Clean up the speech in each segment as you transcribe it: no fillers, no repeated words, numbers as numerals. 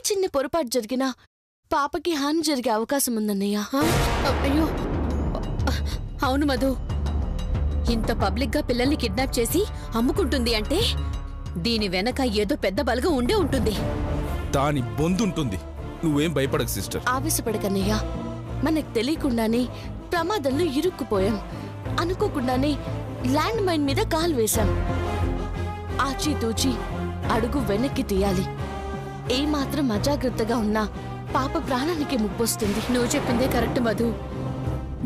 చిన్న పొరపాటు జరిగినా పాపకి హాని జరిగే అవకాశం ఉందన్నయ్య. అయ్యో అవును మధు, ఇంత పబ్లిక్ గా పిల్లల్ని కిడ్నాప్ చేసి అమ్ముకుంటుంది అంటే దీని వెనక ఏదో పెద్ద బలగం ఉండే ఉంటుంది. దాని బొందుంటుంది. నువ్వేం భయపడకు సిస్టర్. ఆవేశపడకన్నయ్య. మనకు తెలియకుండానే ప్రమాదంలో ఇరుక్కుపోయాం. అనుకోకుండానే ల్యాండ్ మైన్ మీద కాలు వేశాం. ఆచితూచి అడుగు వెనక్కి తీయాలి. ఏమాత్రం అజాగ్రత్తగా ఉన్నా పాప ప్రాణానికి ముప్పొస్తుంది. నువ్వు చెప్పిందే కరెక్ట్ మధు.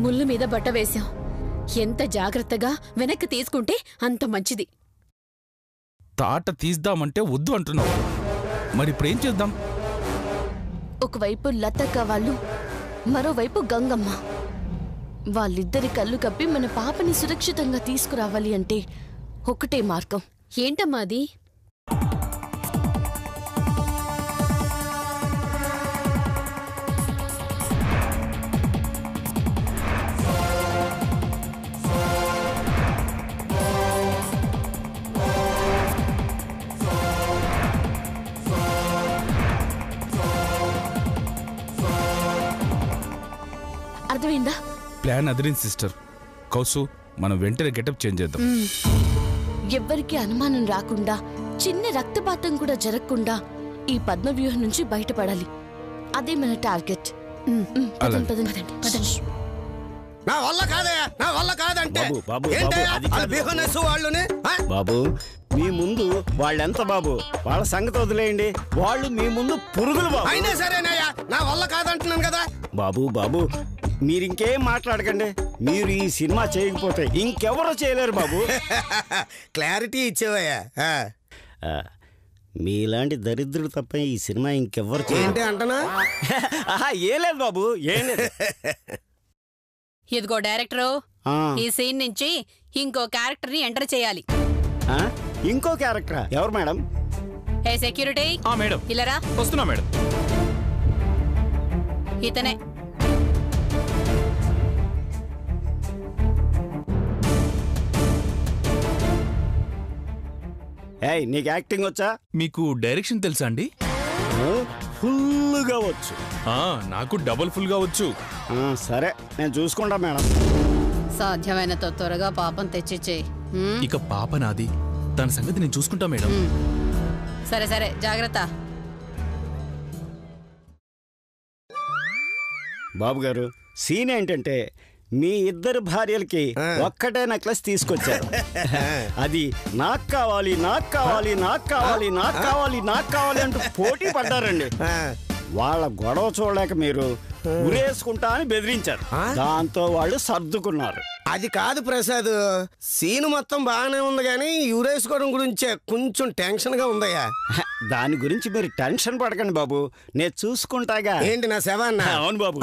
ముళ్ళు మీద బట్ట వేశాం. ఎంత జాగ్రత్తగా వెనక్కి తీసుకుంటే అంత మంచిది. తాట తీద్దామంటే వద్దు అంటున్నావు. మరి ఇప్పుడేం చేద్దాం? ఒకవైపు లతక్క వాళ్ళు, మరోవైపు గంగమ్మ. వాళ్ళిద్దరి కళ్ళు కప్పి మన పాపని సురక్షితంగా తీసుకురావాలి అంటే ఒకటే మార్గం. ఏంటమ్మా అది? అర్థమైందా? ప్లాన్ అదిరింది సిస్టర్. కౌసు, మనం వెంటనే గెటప్ చేంజ్ చేద్దాం. ఎవ్వరికి అనుమానం రాకుండా, చిన్న రక్తపాతం కూడా జరగకుండా ఈ పద్మవ్యూహం నుంచి బయటపడాలి. అదే మన టార్గెట్. నా వల్ల కాదయ్యా, నా వల్ల కాదంటే బాబు మీ ముందు వాళ్ళెంత బాబు, వాళ్ళ సంగతి వదిలేయండి. వాళ్ళు మీ ముందు పురుగులు బాబు. అయినా సరేనయ్యా, నా వల్ల కాదంటున్నాను కదా. బాబు బాబు మీరింకేం మాట్లాడకండి. మీరు ఈ సినిమా చేయకపోతే ఇంకెవరో చేయలేరు బాబు. క్లారిటీ ఇచ్చేవయ్యా. మీలాంటి దరిద్రుడు తప్ప ఈ సినిమా ఇంకెవరు చేయండి అంటనా? ఏం లేదు బాబు, ఏం లేదు. ఇదిగో డైరెక్టరు, ఈ సీన్ నుంచి ఇంకో క్యారెక్టర్ ని ఎంటర్ చేయాలి. ఇంకో క్యారెక్టరా? ఎవరు మేడం? ఏ సెక్యూరిటీ మేడం, ఇలారా. వస్తున్నా మేడం. ఇతనే. ఏయ్, నీకు యాక్టింగ్ వచ్చా? మీకు డైరెక్షన్ తెలుసా అండి? ఫుల్గా వచ్చు. నాకు డబుల్ ఫుల్ గా వచ్చు. సరే, నేను చూసుకుంటా మేడం. సాధ్యమైనంత త్వరగా పాపం తెచ్చిచ్చేయి. ఇక పాప నాది, దాని సంగతి నేను చూసుకుంటా మేడం. సరే సరే, జాగ్రత్త. బాబు గారు, సీన్ ఏంటంటే మీ ఇద్దరు భార్యలకి ఒక్కటే నెక్లెస్ తీసుకొచ్చారు. అది నాకు కావాలి, నాకు కావాలి, నాకు కావాలి, నాకు కావాలి, నాకు కావాలి అంటూ పోటీ పడ్డారండి. వాళ్ళ గొడవ చూడలేక మీరు ఉరేసుకుంటా అని బెదిరించారు. దాంతో వాళ్ళు సర్దుకున్నారు. అది కాదు ప్రసాద్, సీన్ మొత్తం బాగానే ఉంది కానీ యురేసుకోవడం గురించే కొంచెం టెన్షన్ గా ఉందయ్యా. దాని గురించి మీరు టెన్షన్ పడకండి బాబు, నేను చూసుకుంటాగా. ఏంటి నా శవాన్న? అవును బాబు.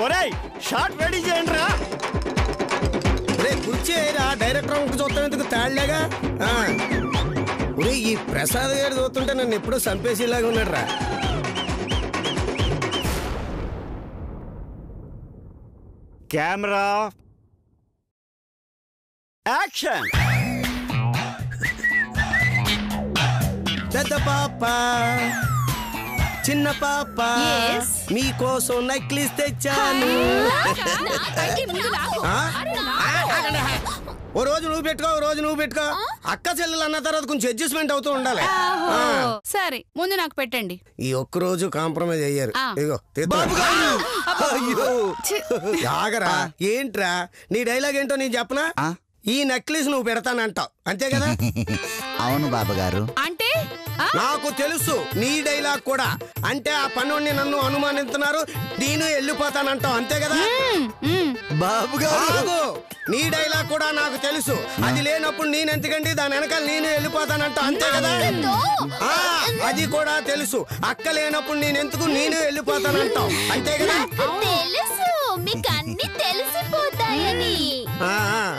ఒరేయ్, షాట్ రెడీ చేయండి రా. రే కూర్చేరా, డైరెక్టర్ చూస్తాం ఎందుకు తాళ్లేగా. ఈ ప్రసాద్ గారు చూస్తుంటే నన్ను ఎప్పుడూ చంపేసేలాగా ఉన్నాడు రా. Camera action. పెద్ద పాప, చిన్న పాప, మీకోసం నెక్లెస్ తెచ్చాను. ఓ రోజు నువ్వు పెట్టుకో, ఓ రోజు నువ్వు పెట్టుకో. అక్క చెల్లెలు అన్న తర్వాత కొంచెం అడ్జస్ట్మెంట్ అవుతూ ఉండాలి. సరే, ముందు నాకు పెట్టండి. ఈ ఒక్క రోజు కాంప్రమైజ్ అయ్యారు. ఇగో ఆగరా. ఏంట్రా నీ డైలాగ్ ఏంటో నేను చెప్పనా? ఈ నెక్లెస్ నువ్వు పెడతానంటావు అంతే కదా? అవును బాబగారు. అంటే నాకు తెలుసు నీ డైలాగ్ కూడా. అంటే ఆ పనుని నన్ను అనుమానిస్తున్నారు, నేను వెళ్ళిపోతానంటావు అంతే కదా? బాబుగారు, నీ డైలాగ్ కూడా నాకు తెలుసు. అది లేనప్పుడు నేను ఎందుకండి దాని వెనకాల నేను వెళ్ళిపోతానంటావు అంతే కదా? అది కూడా తెలుసు. అక్క లేనప్పుడు నేను ఎందుకు నేను వెళ్ళిపోతానంటావు అంతే కదా?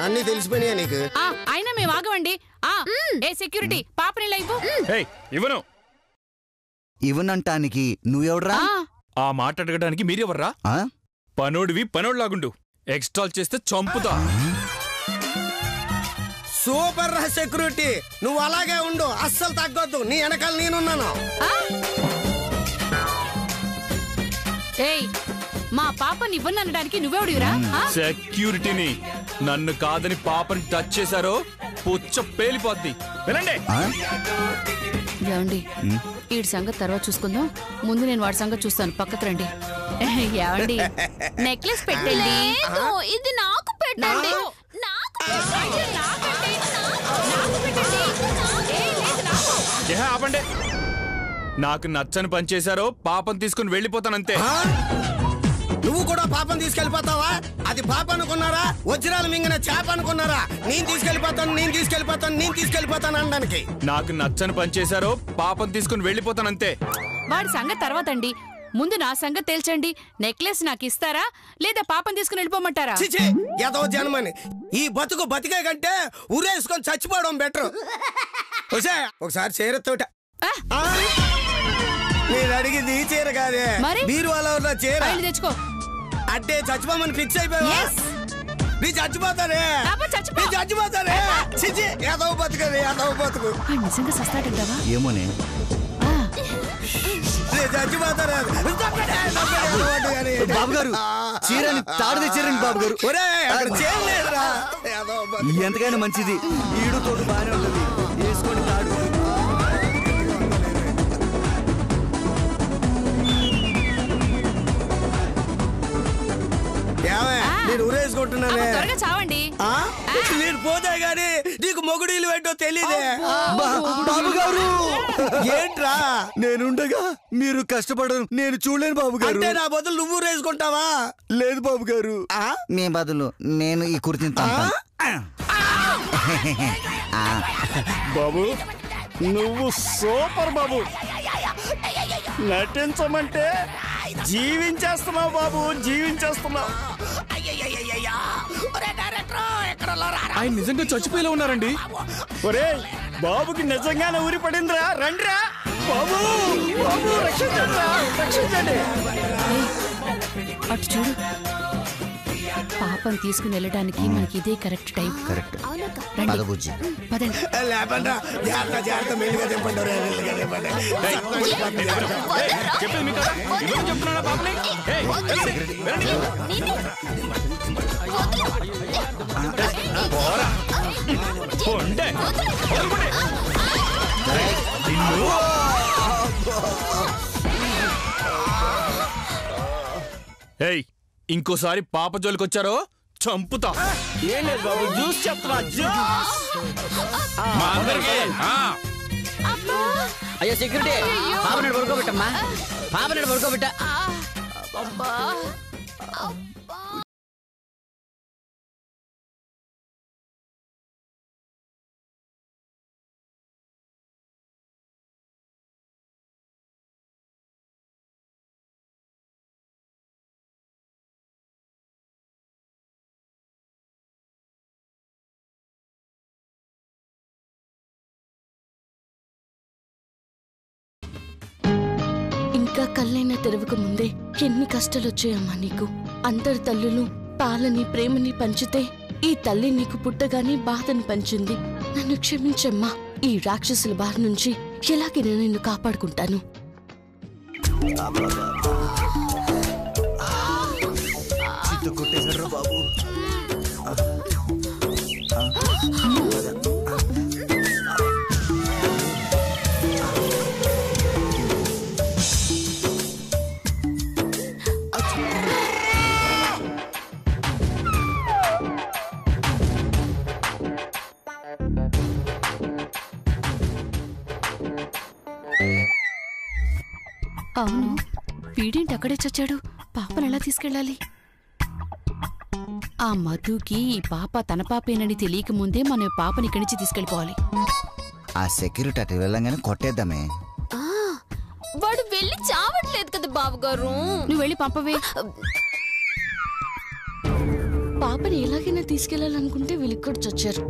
అన్ని తెలిసిపోయినాయా నీకు? అయినా మేము ఆగవండి. ఏ సెక్యూరిటీ, పాపని లైవ్ ఇవ్వను. ఇవ్వనంటానికి నువ్వెవడ్రా? ఆ మాట అడగడానికి మీరెవర్రా? పనోడివి పనోడ్లాగుండు. ఎక్స్ట్రాల్ చేస్తే చంపుతా. సూపర్ రా సెక్యూరిటీ, నువ్వు అలాగే ఉండు, అస్సలు తగ్గొద్దు. నీ వెనకాల నేనున్నాను. ఏయ్ మా పాపని ఇవ్వననడానికి నువ్వెవడివిరా సెక్యూరిటీని నన్ను కాదని పాపని టచ్ చేశారో పుచ్చ పేలిపోద్ది. వినండి. ఏమండి వీడి సంగతి తర్వాత చూసుకుందాం, ముందు నేను వాడి సంగతి చూస్తాను. పక్కకు రండి. ఏమండి నెక్లెస్ పెట్టండి. ఇది నాకు పెట్టండి. ఆపండి. నాకు నచ్చని పని చేశారో పాపం తీసుకుని వెళ్ళిపోతానంతే. నువ్వు కూడా పాపం తీసుకెళ్లిపోతావా? అది పాప అనుకున్నారా? వజ్రాలు మింగిన చేప అనుకున్నారా? నేను తీసుకెళ్లిపోతాను అనడానికి. నాకు నచ్చని పని చేశారో పాపం తీసుకుని వెళ్ళిపోతానంతే. వాడి సంగతి తర్వాత అండి, ముందు నా సంగతి తేల్చండి. నెక్లెస్ నాకు ఇస్తారా లేదా పాపం తీసుకుని వెళ్ళిపోమంటారా? చిచి ఏదో జన్మని ఈ బతుకు బతికే కంటే ఊరేసుకొని చచ్చిపోవడం బెటర్. ఒకసారి చీరతోట నేను అడిగింది ఈ చీర కాదే, మీరు వాళ్ళ చీర తెచ్చుకో. అంటే చచ్చిపోమని ఫిక్స్ అయిపోయావా? నీ చచ్చిపోతానే. చిచి ఏదో బతుకది ఏదో బతుకు. నిజంగా సస్తాడంటావా? ఏమోనే చచ్చిపోతారా? బాబు గారు చీరని తాడు తెచ్చారండి బాబు గారు. ఎంతకైనా మంచిది. ఈడు తోడు బాగానే ఉంటుంది, వేసుకోండి తాడు. నేను ఊరేసుకుంటున్నానే. చావండి. నేను పోతే గాని నీకు మొగుడీలు ఏంటో తెలీదే. బాబు గారు ఏంట్రా? నేనుండగా మీరు కష్టపడరు నేను చూడలేను బాబు గారు. అంటే నా బదులు నువ్వు ఊరేసుకుంటావా? లేదు బాబు గారు, మీ బదులు నేను ఈ కుర్తిని బాబు నువ్వు సూపర్ బాబు. నటించమంటే జీవించేస్తున్నావు బాబు, జీవించేస్తున్నావు. ఆయన నిజంగా చచ్చిపోయేలా ఉన్నారండి. ఒరే బాబుకి నిజంగానే ఊరి పడిందిరా. రండిరా బాబు, బాబు రక్షించండి, రక్షించండి. అటు చూడు, పాపం తీసుకుని వెళ్ళడానికి మనకి ఇదే కరెక్ట్ టైం. కరెక్ట్. పదండి. లేపండి జాగ్రత్త మెల్లిగా చెప్పండి. ఇంకోసారి పాప జోలికొచ్చారో చంపుతా. ఏం లేదు బాబు, జ్యూస్ చెప్తున్నా. జ్యూస్ అయ్యో సెక్యూరిటీ, పాపనాడు పడుకోబెట్టమ్మా, పాపనాడు పడుకోబెట్ట. ఇంకా కళ్ళైనా తెరవక ముందే ఎన్ని కష్టాలొచ్చాయమ్మా నీకు. అందరి తల్లులు పాలని ప్రేమని పంచితే ఈ తల్లి నీకు పుట్టగానే బాధని పంచింది. నన్ను క్షమించమ్మా. ఈ రాక్షసుల బాధ నుంచి ఎలాగైనా నిన్ను కాపాడుకుంటాను. బాబు అవును, వీడేంటి అక్కడే చచ్చాడు? పాపను ఎలా తీసుకెళ్ళాలి? ఆ మధుకి ఈ పాప తన పాపేనని తెలియక ముందే మనం పాపని ఇక్కడి నుంచి తీసుకెళ్ళిపోవాలి. ఆ సెక్యూరిటీ అటు వెళ్ళంగానే కొట్టేద్దామే. వాడు వెళ్ళి చావట్లేదు కదా బాబుగారు. నువ్వు వెళ్ళి పంపవే. పాపని ఎలాగైనా తీసుకెళ్లాలనుకుంటే వీళ్ళిక్కడ చచ్చారు.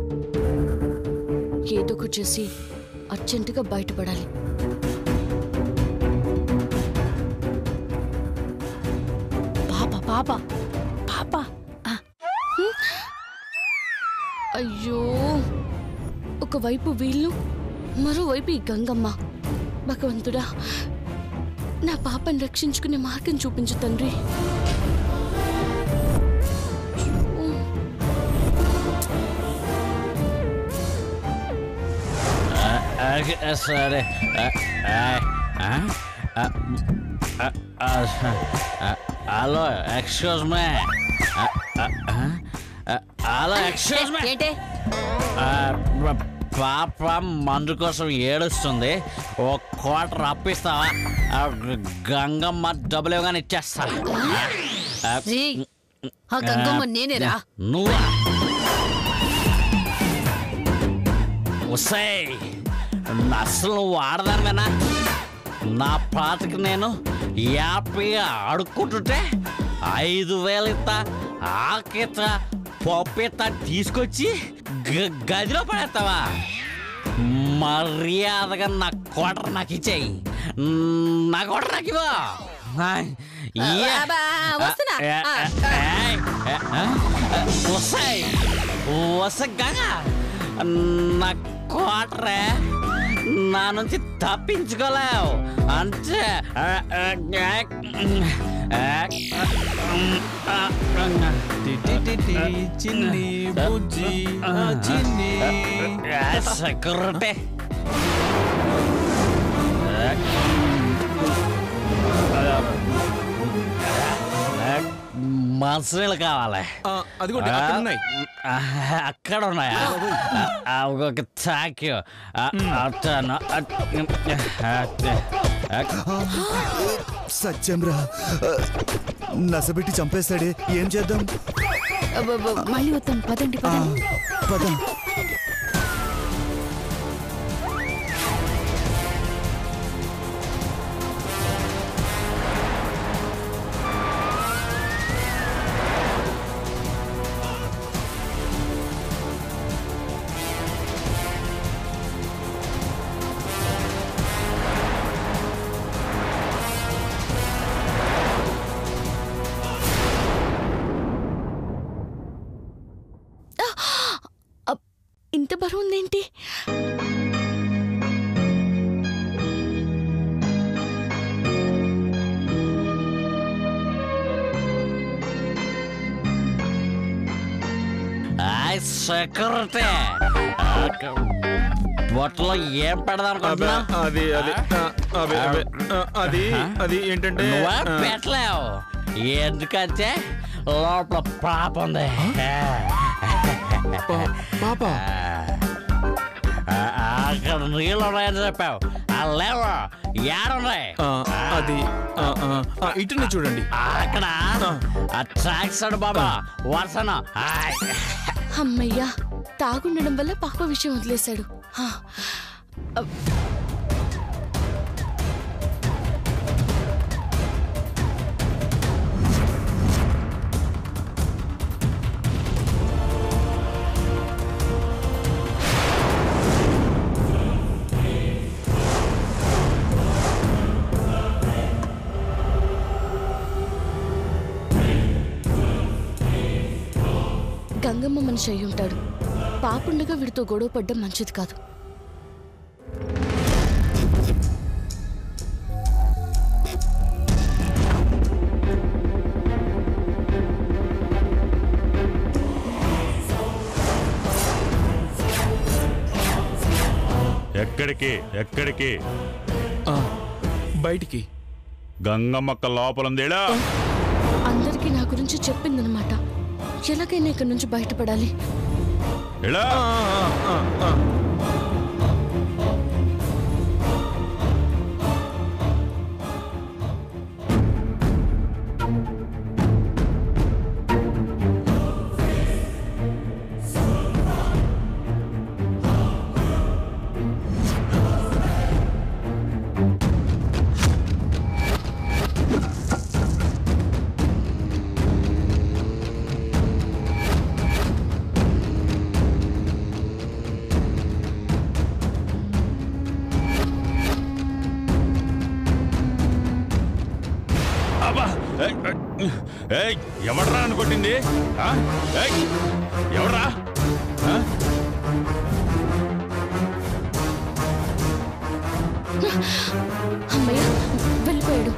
ఏదో ఒకటి చేసి అర్జెంటుగా బయటపడాలి. పాప పాప. అయ్యో, ఒకవైపు వీళ్ళు, మరోవైపు ఈ గంగమ్మ. భగవంతుడా, నా పాపని రక్షించుకునే మార్గం చూపించు తండ్రి. సరే hello excuse me. Hello excuse me. ఏంటే పాప మందు కోసం ఏడుస్తుంది. ఓ క్వార్టర్ అప్పిస్తావా? గంగమ్మ డబ్బులు ఇవ్వగానే ఇచ్చేస్తా. ఆ గంగమ్మ నేనేరా? నువ్వా? వస్తాయి అసలు నువ్వు ఆడదానివేనా? నా పాతకి నేను హ్యాపీగా ఆడుకుంటుంటే 5,000 ఇస్తా, ఆకిత పప్పిత తీసుకొచ్చి గదిలో పడేస్తావా? మర్యాదగా నా క్వార్టర్ నాకు ఇచ్చేయి. నా క్వార్టర్ నాకు ఇవ్వ. వస్తాయి వస్తా గంగా. నా క్వార్టరే నా నుంచి తప్పించుకోలేవు అంటే. చిన్ని బుజ్జి చిన్ని సెక్యూరిటీ మంచినీళ్ళు కావాలి. అక్కడ ఉన్నాయా? ఒక థ్యాంక్ యూ. సత్యం రా, నసబెట్టి చంపేస్తాడే, ఏం చేద్దాం? మళ్ళీ వద్దాం, పదండి పద. ఇంత బరువు ఉందేంటి? సెక్యూరిటీ బొట్టలో ఏం పెడదాం అనుకుంటున్నా? అది ఏంటంటే పెట్టలేవు. ఎందుకంటే లోపల పాప ఉంది. పాప అక్కడ నీళ్ళు ఉన్నాయని చెప్పావు. లేవు, ఏడున్నాయి? అది ఇటుని చూడండి. అక్కడ ట్రాక్స్ బాబా వర్షను. అమ్మయ్యా, తాగుండడం వల్ల పాప విషయం వదిలేశాడు. గంగమ్మ మనిషి అయి ఉంటాడు. పాపుండగా వీడితో గొడవ పడ్డం మంచిది కాదు. ఎక్కడికి? బయటికి. గంగమ్మక్క లోపలందేడా? అందరికీ నా గురించి చెప్పిందనమాట. ఎలాగైనా ఇక్కడి నుంచి బయటపడాలి. ఎవడ్రా అనుకొట్టింది? ఎవడ్రా? అమ్మయ్య, వెళ్ళిపోయాడు.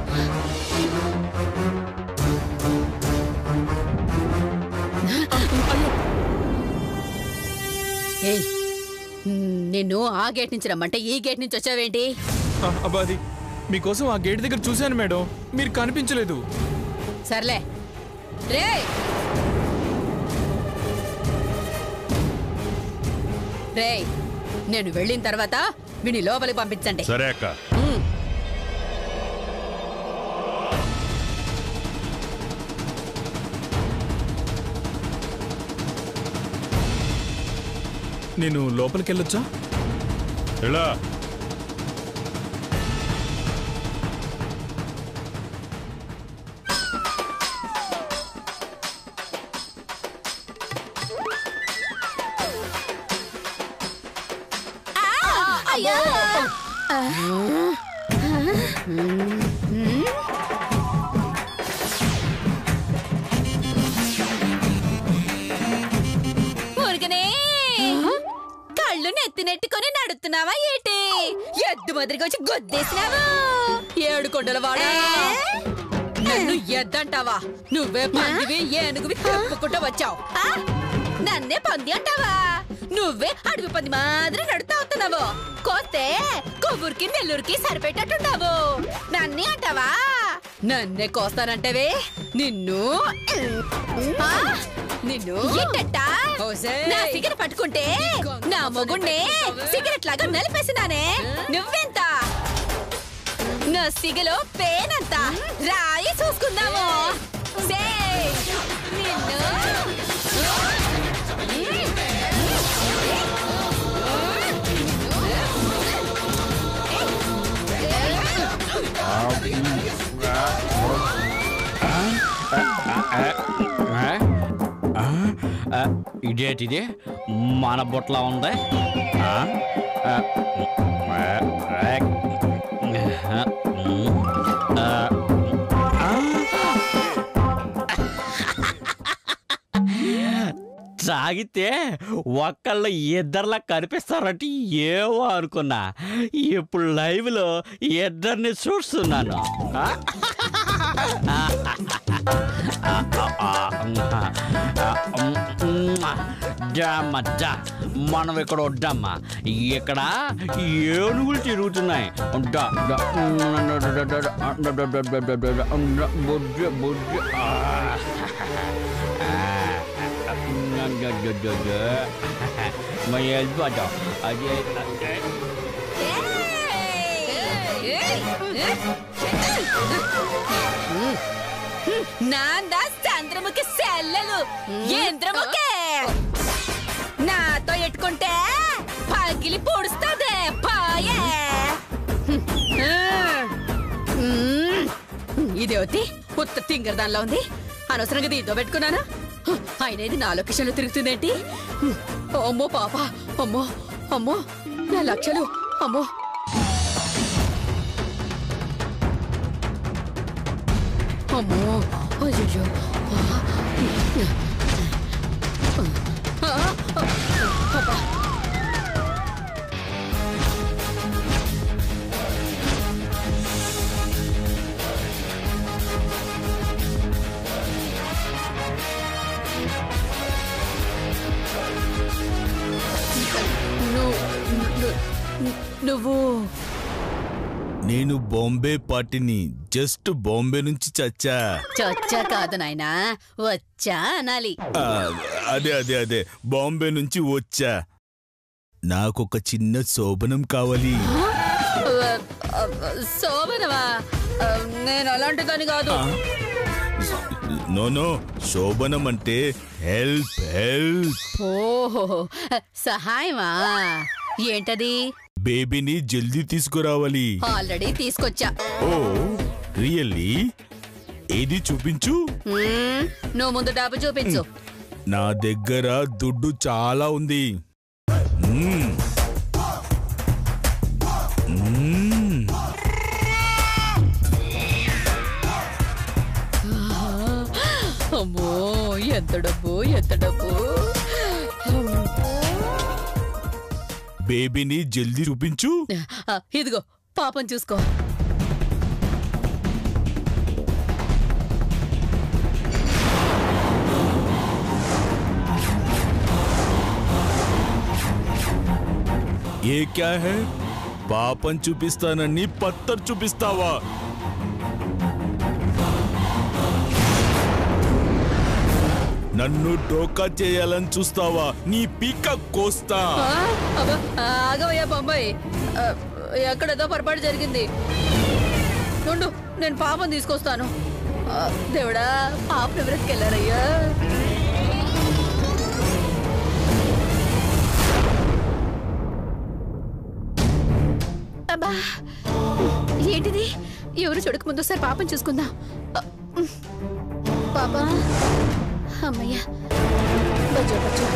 ఏయ్ నిన్ను ఆ గేట్ నుంచి రమ్మంటే ఈ గేట్ నుంచి వచ్చావేంటి? అబ్బా అది మీకోసం ఆ గేట్ దగ్గర చూశాను మేడం, మీరు కనిపించలేదు. సర్లే రే, రే నేను వెళ్ళిన తర్వాత విని లోపలికి పంపించండి. సరే అక్క. నేను లోపలికి వెళ్ళొచ్చా? ఎలా? కళ్ళు నెత్తినెట్టుకొని నడుస్తున్నావా ఏటి? ఎద్దు మదిరిగా వచ్చి గొద్దేసినావా? 7 కొండల వాడా, నన్ను ఎద్దంటావా? నువ్వే పందివి ఏనుగువి తప్పుకుంటూ వచ్చావు. నన్నే పంది అంటావా? నువ్వే అడవి పంది మాదిరి నడుతా అవుతున్నావు. కోస్తే కొవ్వూరికి నెల్లూరికి సరిపెట్టట్టున్నావు. నన్నే అంటావా? నన్నే కోస్తానంటేవే నిన్ను నిన్ను నా సిగరెట్ పట్టుకుంటే నా మొగుణ్ణే సిగరెట్ లాగా నలిపేసినానే. నువ్వెంత? నా సిగలో పేనంత రాయి చూసుకుందాము. నిన్ను ఇదేటిది మన బొట్లా ఉంది. తాగితే ఒక్కళ్ళు ఇద్దర్లా కనిపిస్తారంటే ఏవో అనుకున్నా. ఇప్పుడు లైవ్ లో ఇద్దరిని చూస్తున్నాను. మనం ఇక్కడ వడ్డమ్మా, ఇక్కడ ఏనుగులు తిరుగుతున్నాయి. వెళ్ళిపోతాం. అదే నాందా చంద్రముఖి సెల్లలు యంత్రముఖే నాతో ఎట్టుకుంటే పగిలి పొడుస్తుంది. పాయే ఇదేవతి ఉత్త తింగర్ దానిలో ఉంది. అనవసరంగా దీంతో పెట్టుకున్నానా? ఆయన ఇది నా లొకేషన్ లో తిరుగుతుందేంటి? అమ్మో పాప, అమ్మో అమ్మో నా లక్షలు, అమ్మో అమ్మో అయ్యో. నువ్వు? నేను బాంబే పార్టీని, జస్ట్ బాంబే నుంచి చచ్చా. చచ్చా కాదు నాయనా, వచ్చా అనాలి. అదే అదే అదే బాంబే నుంచి వచ్చా. నాకొక చిన్న శోభనం కావాలి. శోభనవా? నేను అలాంటిదని కాదు. నో శోభనం అంటే హెల్ప్ హెల్ప్. ఓహో సహాయమా? ఏంటది? బేబీని జల్దీ తీసుకురావాలి. ఆల్రెడీ తీసుకొచ్చా. ఓ రియల్లీ? ఏది చూపించు. నువ్వు ముందు డబ్బు చూపించు. నా దగ్గర దుడ్డు చాలా ఉంది. అమ్మో ఎంత డబ్బు, ఎంత డబ్బు. బేబీని జల్దీ చూపించు. ఇదిగో పాపం చూసుకో. ఏ క్యా హై పాపం చూపిస్తానని పత్తర్ చూపిస్తావా? నన్ను డోకా చేయాలని చూస్తావా? నీ పీక కోస్తా. ఆగవయ్యా బొంబాయి, ఎక్కడేదో పొరపాటు జరిగింది. నుండు, నేను పాపం తీసుకొస్తాను. దేవుడా, పాపను ఎవరెత్తుకెళ్ళారయ్యా? అబ్బా, ఏంటిది? ఎవరు చూడక ముందు ఒకసారి పాపం చూసుకుందాం. పాపా, అమ్మయ్యా, బచ్చో బచ్చో.